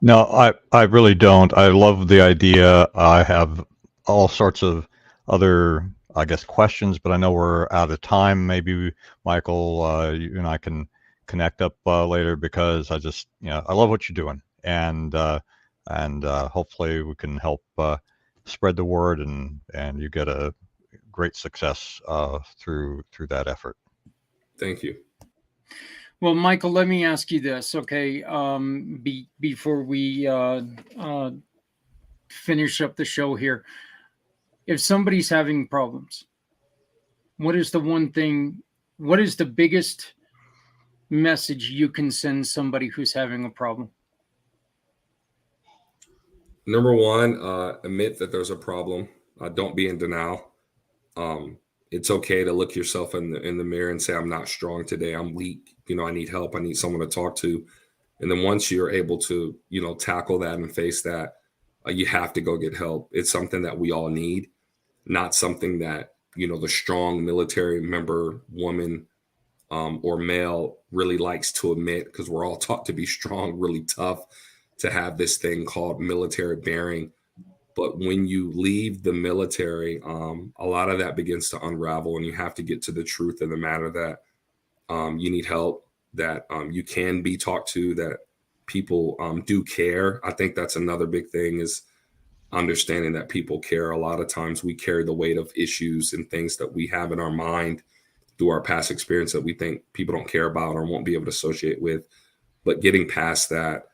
No, I really don't. I love the idea. I have all sorts of other, I guess, questions, but I know we're out of time. Maybe Michael, you and I can connect up later, because I just, you know, I love what you're doing, and hopefully we can help spread the word, and you get a great success through that effort. Thank you. Well, Michael, let me ask you this, okay? Before we finish up the show here, if somebody's having problems, what is the one thing? What is the biggest message you can send somebody who's having a problem? Number one, admit that there's a problem. Don't be in denial. It's okay to look yourself in the mirror and say, I'm not strong today. I'm weak. You know, I need help. I need someone to talk to. And then once you're able to, you know, tackle that and face that, you have to go get help. It's something that we all need, not something that, you know, the strong military member, woman, or male really likes to admit, because we're all taught to be strong, really tough, to have this thing called military bearing. But when you leave the military, a lot of that begins to unravel, and you have to get to the truth of the matter that you need help, that you can be talked to, that people do care. I think that's another big thing, is understanding that people care. A lot of times we carry the weight of issues and things that we have in our mind through our past experience that we think people don't care about or won't be able to associate with. But getting past that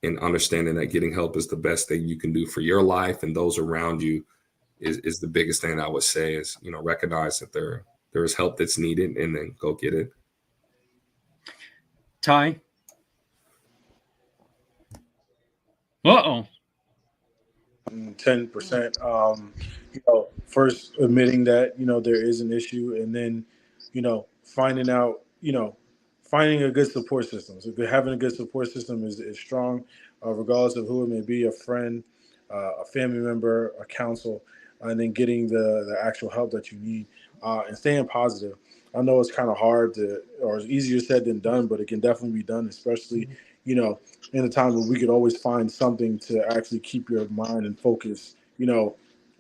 and understanding that getting help is the best thing you can do for your life and those around you is the biggest thing I would say, is, you know, recognize that there is help that's needed, and then go get it. Ty? Uh-oh. 10%. First admitting that, there is an issue, and then, finding out, finding a good support system. So having a good support system is strong, regardless of who it may be, a friend, a family member, a counsel, and then getting the actual help that you need, and staying positive. I know it's kind of hard or it's easier said than done, but it can definitely be done, especially, in a time where we could always find something to actually keep your mind and focus,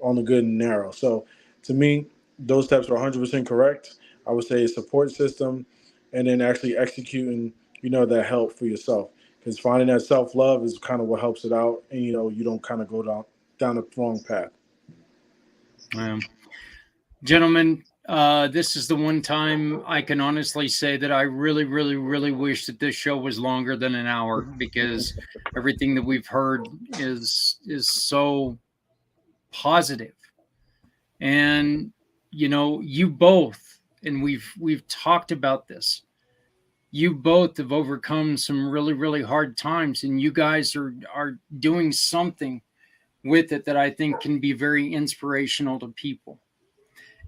on the good and narrow. So to me, those steps are 100% correct. I would say a support system, and then actually executing, that help for yourself. Because finding that self-love is kind of what helps it out. And, you don't kind of go down the wrong path. Gentlemen, this is the one time I can honestly say that I really, really, really wish that this show was longer than an hour, because everything that we've heard is so positive. And, you both, and we've talked about this, you both have overcome some really, really hard times, and you guys are doing something with it that I think can be very inspirational to people.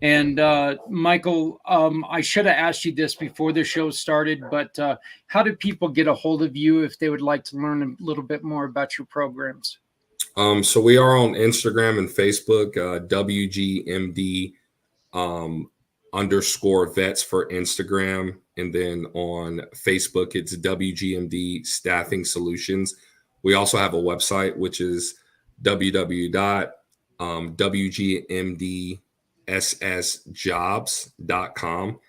And Michael, I should have asked you this before the show started, but how do people get a hold of you if they would like to learn a little bit more about your programs? So we are on Instagram and Facebook, WGMD _ vets for Instagram. And then on Facebook, it's WGMD Staffing Solutions. We also have a website, which is www.wgmdssjobs.com.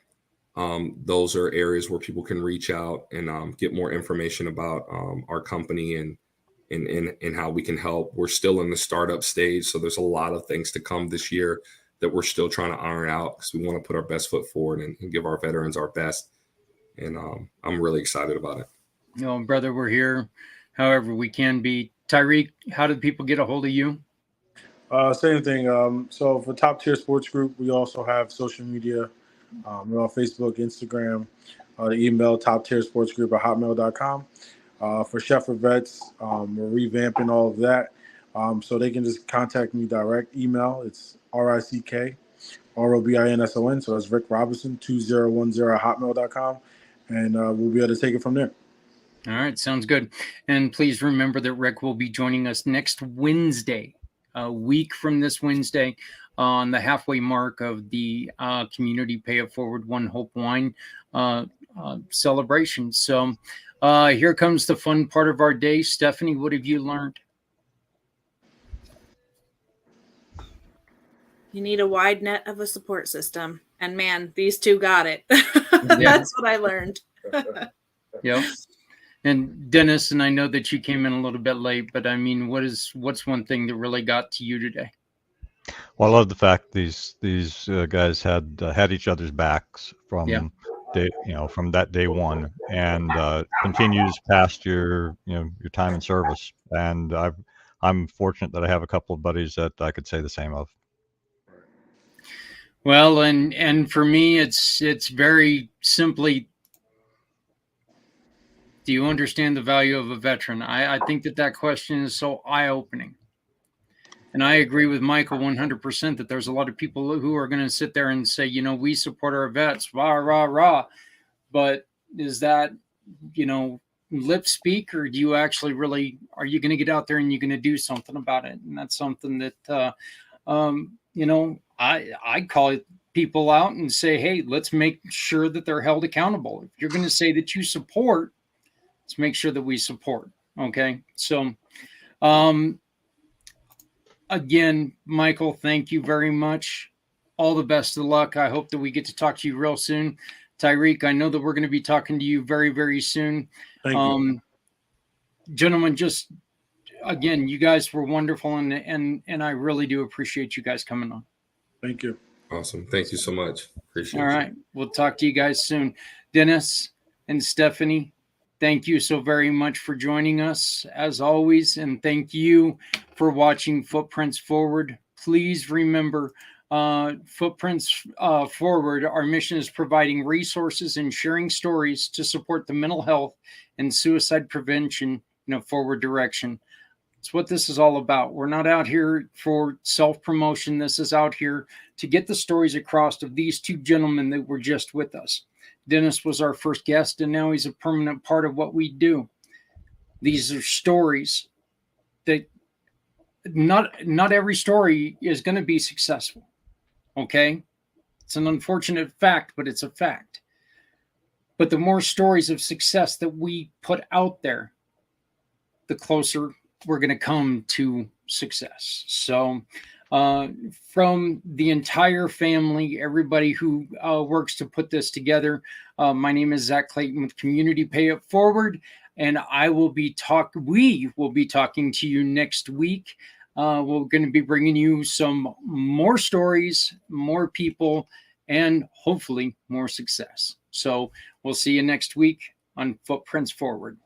Those are areas where people can reach out and get more information about our company and how we can help. We're still in the startup stage, so there's a lot of things to come this year that we're still trying to iron out, because we want to put our best foot forward and give our veterans our best. And I'm really excited about it. Brother, we're here however we can be. Tyreek, how do people get a hold of you? Same thing. So for Top Tier Sports Group, we also have social media. We're on Facebook, Instagram, the email toptiersportsgroup@hotmail.com. For Chef for Vets, we're revamping all of that. So they can just contact me direct email. It's RICKROBINSON. So that's Rick Robinson 2010@hotmail.com. And we'll be able to take it from there. All right. Sounds good. And please remember that Rick will be joining us next Wednesday, a week from this Wednesday, on the halfway mark of the Community Pay It Forward One Hope Wine celebration. So here comes the fun part of our day. Stephanie, what have you learned? You need a wide net of a support system. And man, these two got it. That's what I learned. Yep. And Dennis, and I know that you came in a little bit late, but I mean, what's one thing that really got to you today? Well, I love the fact these guys had each other's backs from from that day one, and continues past your time in service. And I'm fortunate that I have a couple of buddies that I could say the same of. Well, and for me, it's very simply, do you understand the value of a veteran? I think that question is so eye-opening. And I agree with Michael 100% that there's a lot of people who are going to sit there and say, we support our vets, rah, rah, rah. But is that, lip speak, or do you actually really, are you going to get out there and you're going to do something about it? And that's something that, I call people out and say, hey, let's make sure that they're held accountable. If you're going to say that you support, let's make sure that we support. Okay. So, again, Michael, thank you very much. All the best of luck. I hope that we get to talk to you real soon. Tyreek, I know that we're going to be talking to you very, very soon. Thank you. Gentlemen, just again, you guys were wonderful, and I really do appreciate you guys coming on. Thank you. Awesome. Thank you so much. Appreciate it. All right. We'll talk to you guys soon. Dennis and Stephanie, thank you so very much for joining us, as always. And thank you for watching Footprints Forward. Please remember, Footprints Forward, our mission is providing resources and sharing stories to support the mental health and suicide prevention in a forward direction. It's what this is all about. We're not out here for self-promotion. This is out here to get the stories across of these two gentlemen that were just with us. Dennis was our first guest, and now he's a permanent part of what we do. These are stories that not every story is going to be successful. Okay? It's an unfortunate fact, but it's a fact. But the more stories of success that we put out there, the closer we're going to come to success. So from the entire family, everybody who works to put this together, my name is Zach Clayton with Community Pay It Forward, and we will be talking to you next week. We're going to be bringing you some more stories, more people, and hopefully more success. So we'll see you next week on Footprints Forward.